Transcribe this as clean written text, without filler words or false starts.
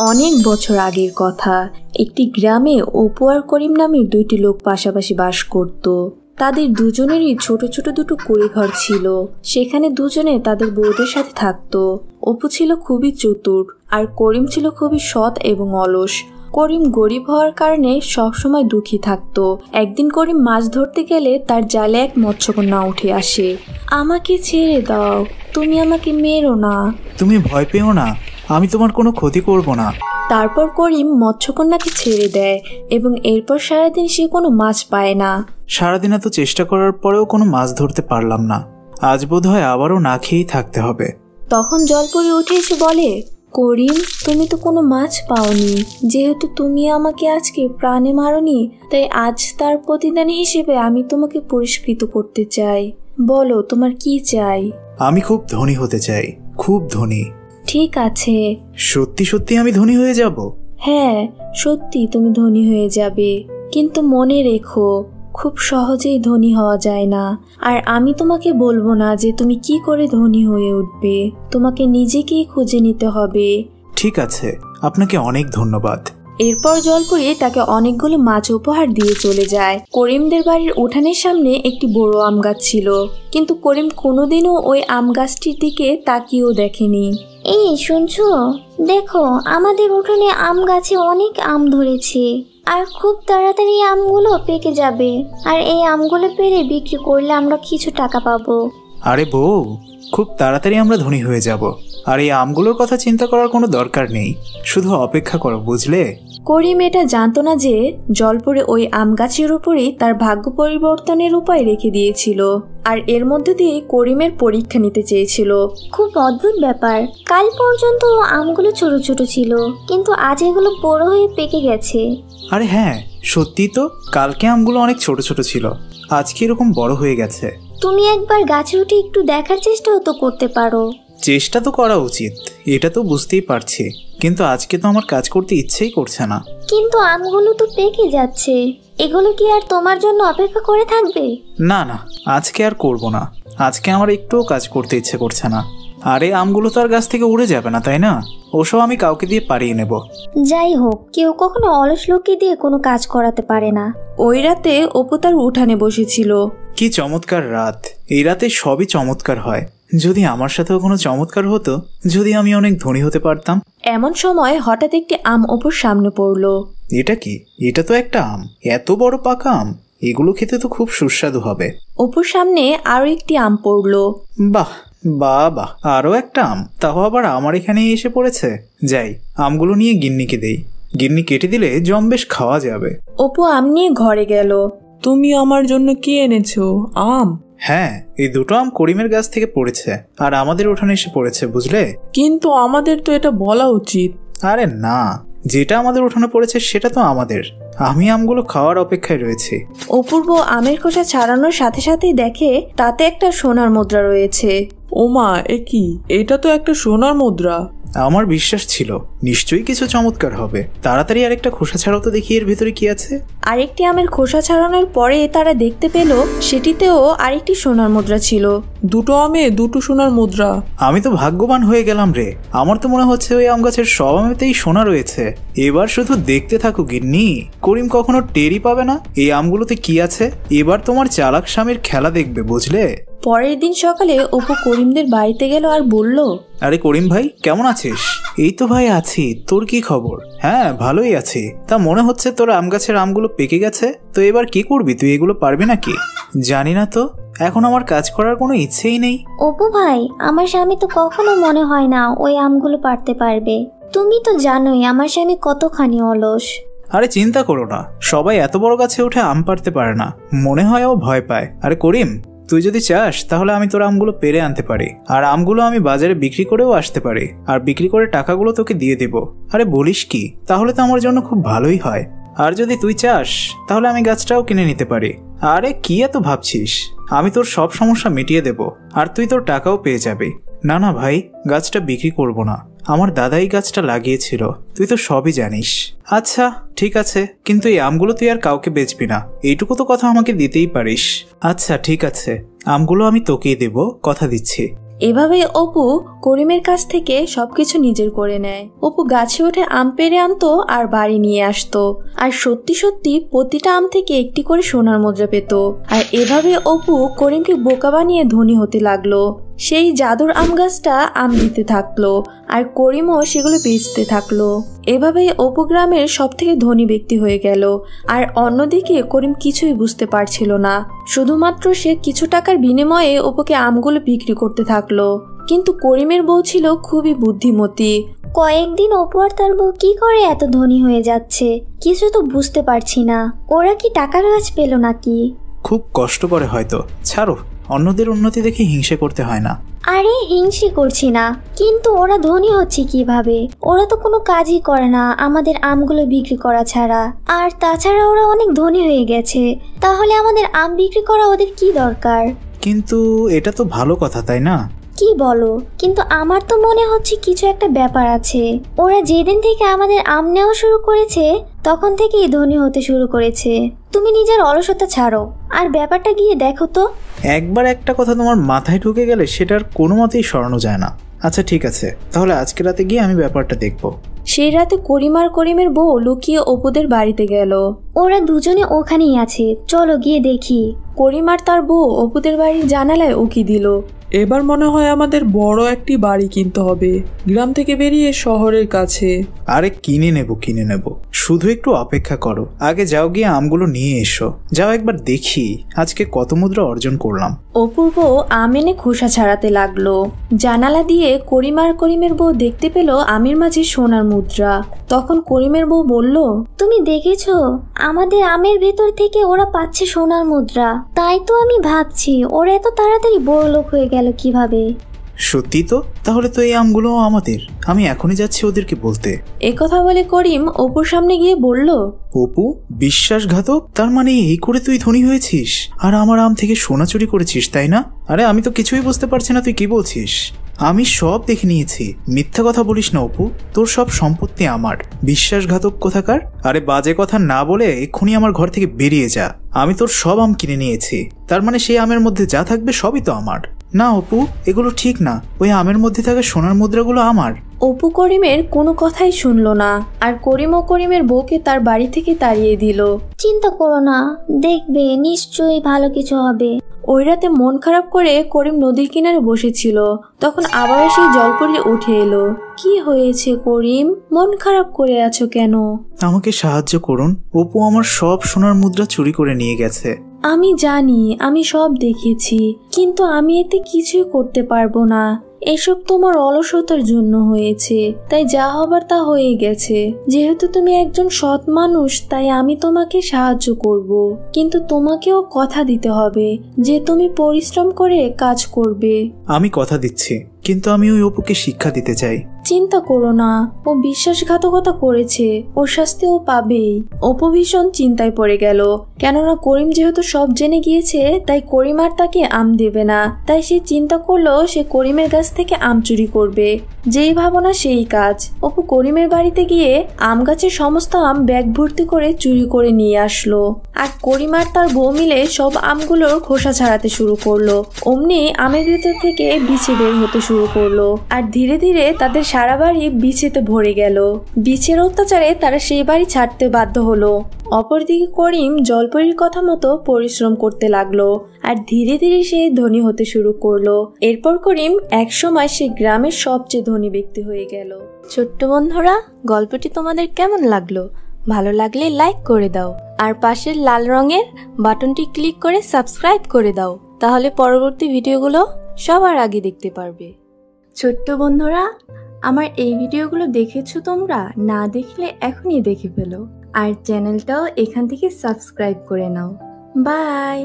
অনেক বছর আগের কথা। একটি গ্রামে অপু আর করিম নামের দুইটি লোক পাশাপাশি বাস করত। তাদের দুজনেরই ছোট ছোট দুটো কুড়িঘর ছিল। সেখানে দুজনে তাদের বউদের সাথে থাকতো। অপু ছিল খুবই চতুর আর করিম ছিল খুবই সৎ এবং অলস। করিম গরিব হওয়ার কারণে সবসময় দুঃখী থাকতো। একদিন করিম মাছ ধরতে গেলে তার জালে এক মৎস্যকন্যা উঠে আসে। আমাকে ছেড়ে দাও, তুমি আমাকে মেরো না। তুমি ভয় পেও না, আমি তোমার কোনো ক্ষতি করব না। তারপর করিম মৎস্যকন্যাকে ছেড়ে দেয় এবং এরপর সারাদিন সে কোনো মাছ পায় না। সারাদিন এত চেষ্টা করার পরেও কোনো মাছ ধরতে পারলাম না। আজ বোধহয় আবারও না খেয়েই থাকতে হবে। তখন জলপরি উঠে এসে বলে, করিম, তুমি তো কোনো মাছ পাওনি। যেহেতু তুমি আমাকে আজকে প্রাণে মারোনি, তাই আজ তার প্রতিদান হিসেবে আমি তোমাকে পুরস্কৃত করতে চাই। বলো, তোমার কি চাই? আমি খুব ধনী হতে চাই, খুব ধনী। ঠিক আছে। সত্যি সত্যি আমি ধনী হয়ে যাব? হ্যাঁ, সত্যি তুমি ধনী হয়ে যাবে, কিন্তু মনে রেখো, খুব সহজেই ধনী হওয়া যায় না। আর আমি তোমাকে বলবো না যে তুমি কি করে ধনী হয়ে উঠবে। তোমাকে নিজেকেই খুঁজে নিতে হবে। ঠিক আছে, আপনাকে অনেক ধন্যবাদ। এরপর জলপরি তাকে অনেকগুলো মাছ উপহার দিয়ে চলে যায়। করিমদের বাড়ির উঠানের সামনে একটি বড় আম গাছ ছিল, কিন্তু করিম কোনোদিনও ওই আম গাছটির দিকে তাকিয়েও দেখেনি। এই শুনছো, দেখো আমাদের উঠোনে আম গাছে অনেক আম ধরেছে, আর খুব তাড়াতাড়ি আমগুলো পেকে যাবে। আর এই আমগুলো পেরে বিক্রি করলে আমরা কিছু টাকা পাবো। আরে বউ, খুব তাড়াতাড়ি আমরা ধনী হয়ে যাব। আর এই আমগুলোর কথা চিন্তা করার কোনো দরকার নেই, শুধু অপেক্ষা করো, বুঝলে? করিম এটা জানতো না যে জলপরি ওই আম গাছের উপরেই তার ভাগ্য পরিবর্তনের উপায় রেখে দিয়েছিল, আর এর মধ্যে দিয়ে করিমের পরীক্ষা নিতে চেয়েছিল। খুব অদ্ভুত ব্যাপার, কাল পর্যন্ত আমগুলো ছোট ছোট ছিল, কিন্তু আজ এগুলো বড় হয়ে পেকে গেছে। আরে হ্যাঁ, সত্যি তো, কালকে আমগুলো অনেক ছোট ছোট ছিল, আজকে এরকম বড় হয়ে গেছে। তুমি একবার গাছে উঠে একটু দেখার চেষ্টাও তো করতে পারো। চেষ্টা তো করা উচিত, এটা তো বুঝতেই পারছি, কিন্তু আজকে তো আমার কাজ করতে ইচ্ছেই করছে না। কিন্তু আমগুলো তো পেকে যাচ্ছে, এগুলো কি আর তোমার জন্য অপেক্ষা করে থাকবে? না না, আজকে আর করব না। আজকে আমার একটুও কাজ করতে ইচ্ছে করছে না। আরে আমগুলো তো আর গাছ থেকে উড়ে যাবে না, তাই না? ওসব আমি কাউকে দিয়ে পারিয়ে নেব। যাই হোক, কেউ কখনো অলস লোককে দিয়ে কোনো কাজ করাতে পারে না। ওই রাতে অপু তার উঠানে বসেছিল। কি চমৎকার রাত! এই রাতে সবই চমৎকার হয়। যদি আমার সাথেও কোনো চমৎকার হতো, যদি আমি অনেক ধনী হতে পারতাম। এমন সময় হঠাৎ একটি আম অপুর সামনে পড়লো। এটা কি? এটা তো একটা আম, এত বড় পাকা আম। এগুলো খেতে তো খুব সুস্বাদু হবে। অপুর সামনে আরো একটি আম পড়লো। বাহ বাহ বাহ, আরো একটা আম, তাও আবার আমার এখানে এসে পড়েছে। যাই, আমগুলো নিয়ে গিন্নিকে দেই, গিন্নি কেটে দিলে জম্বেশ খাওয়া যাবে। অপু আম নিয়ে ঘরে গেল। তুমি আমার জন্য কি এনেছো? আম? হ্যাঁ, এই দুটো আম করিমের গাছ থেকে পড়েছে আর আমাদের উঠানে এসে পড়েছে, বুঝলে? কিন্তু আমাদের তো এটা বলা উচিত। আরে না, যেটা আমাদের উঠানে পড়েছে সেটা তো আমাদের। আমি আমগুলো খাওয়ার অপেক্ষায় রয়েছি। অপূর্ব আমের খোসা ছাড়ানোর সাথে সাথেই দেখে তাতে একটা সোনার মুদ্রা রয়েছে। ওমা, এ কি? এটা তো একটা সোনার মুদ্রা। আমার বিশ্বাস ছিল নিশ্চয়ই কিছু চমৎকার হবে। তাড়াতাড়ি আরেকটা খোসা ছাড়াও তো, দেখি এর ভিতরে কি আছে। আরেকটি আমের খোসা ছাড়ানোর পরে তারা দেখতে পেল সেটিতেও আরেকটি সোনার মুদ্রা ছিল। দুটো আমে দুটো সোনার মুদ্রা। আমি তো ভাগ্যবান হয়ে গেলাম রে। আমার তো মনে হচ্ছে ওই আম গাছের সব আমেতেই সোনা রয়েছে। এবার শুধু দেখতে থাকুক গিন্নি, করিম কখনো টেরই পাবে না এই আমগুলোতে কি আছে। এবার তোমার চালাক স্বামীর খেলা দেখবে, বুঝলে? পরের দিন সকালে অপু করিমদের বাড়িতে গেল আর বলল, আরে করিম ভাই, কেমন আছিস? এই তো ভাই আছি, তোর কি খবর? হ্যাঁ, ভালোই আছি। তা মনে হচ্ছে তোর আম গাছের আমগুলো পেকে গেছে, তো এবার কি করবি তুই? এগুলো পারবি নাকি? জানি না তো, এখন আমার কাজ করার কোনো ইচ্ছেই নেই। অপু ভাই, আমার স্বামী তো কখনো মনে হয় না ওই আমগুলো পারতে পারবে। তুমি তো জানোই আমার স্বামী কতখানি অলস। আরে চিন্তা করো না, সবাই এত বড় গাছে উঠে আম পারতে পারে না। মনে হয় ও ভয় পায়। আরে করিম, তুই যদি চাস তাহলে আমি তোর আমগুলো পেরে আনতে পারি, আর আমগুলো আমি বাজারে বিক্রি করেও আসতে পারি, আর বিক্রি করে টাকাগুলো তোকে দিয়ে দেব। আরে বলিস কি? তাহলে তো আমার জন্য খুব ভালোই হয়। আর যদি তুই চাস তাহলে আমি গাছটাও কিনে নিতে পারি। আরে কি এত ভাবছিস? আমি তোর সব সমস্যা মিটিয়ে দেব, আর তুই তোর টাকাও পেয়ে যাবি। না না ভাই, গাছটা বিক্রি করব না। আমার দাদাই গাছটা লাগিয়েছিল, তুই তো সবই জানিস। আচ্ছা ঠিক আছে, কিন্তু এই আমগুলো তুই আর কাউকে বেচবি না, এইটুকু তো কথা আমাকে দিতেই পারিস। আচ্ছা ঠিক আছে, আমগুলো আমি তোকেই দেব, কথা দিচ্ছি। এভাবে অপু করিমের কাছ থেকে সবকিছু নিজের করে নেয়। অপু গাছে উঠে আম পেড়ে আনতো আর বাড়ি নিয়ে আসতো, আর সত্যি সত্যি প্রতিটা আম থেকে একটি করে সোনার মুদ্রা পেত। আর এভাবে অপু করিমকে বোকা বানিয়ে ধনী হতে লাগলো। সেই জাদুর আম গাছটা আম দিতে থাকলো, আর করিমও সেগুলো বেচতে থাকলো। এভাবেই অপু গ্রামের সব থেকে ধনী ব্যক্তি হয়ে গেল। আর অন্যদিকে করিম কিছুই বুঝতে পারছিল না, শুধুমাত্র সে কিছু টাকার বিনিময়ে অপুকে আমগুলো বিক্রি করতে থাকলো। কিন্তু করিমের বউ ছিল খুবই বুদ্ধিমতী। কয়েকদিন অপু আর তার বউ কি করে এত ধনী হয়ে যাচ্ছে কিছু তো বুঝতে পারছি না। ওরা কি টাকার গাছ পেল নাকি? খুব কষ্ট করে হয়তো। ছাড়ো, অন্যদের উন্নতি দেখে হিংসে করতে হয় না। আরে হিংসে করছি না, কিন্তু ওরা ধনী হচ্ছে কিভাবে? ওরা তো কোনো কাজই করে না আমাদের আমগুলো বিক্রি করা ছাড়া। আর তাছাড়া ওরা অনেক ধনী হয়ে গেছে, তাহলে আমাদের আম বিক্রি করা ওদের কি দরকার? কিন্তু এটা তো ভালো কথা, তাই না? কি বলো? কিন্তু আমার তো মনে হচ্ছে কিছু একটা ব্যাপার আছে। ওরা যেদিন থেকে আমাদের আম নেওয়া শুরু করেছে তখন থেকেই ধনী হতে শুরু করেছে। তুমি নিজের অলসতা ছাড়ো আর ব্যাপারটা গিয়ে দেখো তো। একবার একটা কথা তোমার মাথায় ঢুকে গেলে সেটার কোনো মতেই সরানো যায় না। আচ্ছা ঠিক আছে, তাহলে আজকে রাতে গিয়ে আমি ব্যাপারটা দেখবো। সেই রাতে করিম আর করিমের বউ লুকিয়ে অপুদের বাড়িতে গেল। ওরা দুজনে ওখানেই আছে, চলো গিয়ে দেখি। করিম আর তার বউ অপুদের বাড়ির জানালায় উকি দিল। এবার মনে হয় আমাদের বড় একটি বাড়ি কিনতে হবে, গ্রাম থেকে বেরিয়ে শহরের কাছে। আরে কিনে নেব, শুধু একটু অপেক্ষা করো। আগে যাও, গিয়ে আমগুলো নিয়ে এসো। যাও একবার দেখি আজকে কত মুদ্রা অর্জন করলাম। অপূর্ব আম এনে খোসা ছাড়াতে লাগলো। জানালা দিয়ে করিম আর করিমের বউ দেখতে পেল আমের মাঝে সোনার মুদ্রা। তখন করিমের বউ বলল, তুমি দেখেছো আমাদের আমের ভেতর থেকে ওরা পাচ্ছে সোনার মুদ্রা? তাই তো আমি ভাবছি ওরা এত তাড়াতাড়ি বড়লোক হয়ে গেল কিভাবে। সত্যি তো? তাহলে তো এই আমগুলো আমাদের। আমি এখনই যাচ্ছি ওদেরকে বলতে। একথা বলে করিম অপুর সামনে গিয়ে বলল, অপু বিশ্বাসঘাতক? তার মানে এই করে তুই ধনী হয়েছিস আর আমার আম থেকে সোনা চুরি করেছিস, তাই না? আরে আমি তো কিছুই বুঝতে পারছি না, তুই কি বলছিস? আমি সব দেখে নিয়েছি। মিথ্যা কথা বলিস না অপু, তোর সব সম্পত্তি আমার। বিশ্বাসঘাতক কোথাকার। আরে বাজে কথা না বলে এক্ষুনি আমার ঘর থেকে বেরিয়ে যা। আমি তোর সব আম কিনে নিয়েছি, তার মানে সেই আমের মধ্যে যা থাকবে সবই তো আমার। না অপু, এগুলো ঠিক না। ওই আমের মধ্যে থাকা সোনার মুদ্রাগুলো আমার। অপু করিমের কোনো কথাই শুনলো না, আর করিম ও করিমের বউকে তার বাড়ি থেকে তাড়িয়ে দিল। চিন্তা করো না, দেখবে নিশ্চয়ই ভালো কিছু হবে। ওই রাতে মন খারাপ করে করিম নদীর কিনারে বসেছিল। তখন আবার সেই জলপরি উঠে এলো। কি হয়েছে করিম, মন খারাপ করে আছো কেন? আমাকে সাহায্য করুন, অপু আমার সব সোনার মুদ্রা চুরি করে নিয়ে গেছে। আমি জানি, আমি সব দেখেছি, কিন্তু আমি এতে কিছুই করতে পারবো না। এসব তোমার অলসতার জন্য হয়েছে, তাই যা হবার তা হয়ে গেছে। যেহেতু তুমি একজন সৎ মানুষ, তাই আমি তোমাকে সাহায্য করব, কিন্তু তোমাকেও কথা দিতে হবে যে তুমি পরিশ্রম করে কাজ করবে। আমি কথা দিচ্ছি, কিন্তু আমি ওই অপুকে শিক্ষা দিতে চাই। চিন্তা করো না, ও বিশ্বাসঘাতকতা করেছে, ওর শাস্তি ও পাবেই। অপু ভীষণ চিন্তায় পড়ে গেল, কেননা করিম যেহেতু সব জেনে গিয়েছে, তাই করিম আর তাকে আম দেবে না। তাই সে চিন্তা করলো সে করিমের গাছ থেকে আম চুরি করবে। যেই ভাবনা সেই কাজ। অপু করিমের বাড়িতে গিয়ে আম গাছের সমস্ত আম ব্যাগ ভর্তি করে চুরি করে নিয়ে আসলো। আর করিম আর তার বউ মিলে সব আমগুলোর খোসা ছাড়াতে শুরু করলো। অমনি আমের ভেতর থেকে বিছে বের হতে শুরু করলো, আর ধীরে ধীরে তাদের সারা বাড়ি বিছেতে ভরে গেল। বিছের অত্যাচারে তারা সেই বাড়ি ছাড়তে বাধ্য হলো। অপরদিকে করিম জলপরীর কথা মতো পরিশ্রম করতে লাগলো, আর ধীরে ধীরে সে ধনী হতে শুরু করলো। এরপর করিম একসময় সে গ্রামের সবচেয়ে ধনী ব্যক্তি হয়ে গেল। ছোট্ট বন্ধুরা, গল্পটি তোমাদের কেমন লাগলো? ভালো লাগলে লাইক করে দাও, আর পাশের লাল রঙের বাটনটি ক্লিক করে সাবস্ক্রাইব করে দাও, তাহলে পরবর্তী ভিডিওগুলো সবার আগে দেখতে পারবে। ছোট্ট বন্ধুরা, আমার এই ভিডিওগুলো দেখেছো তোমরা? না দেখলে এখনই দেখে ফেলো, আর চ্যানেলটাও এখান থেকে সাবস্ক্রাইব করে নাও। বাই।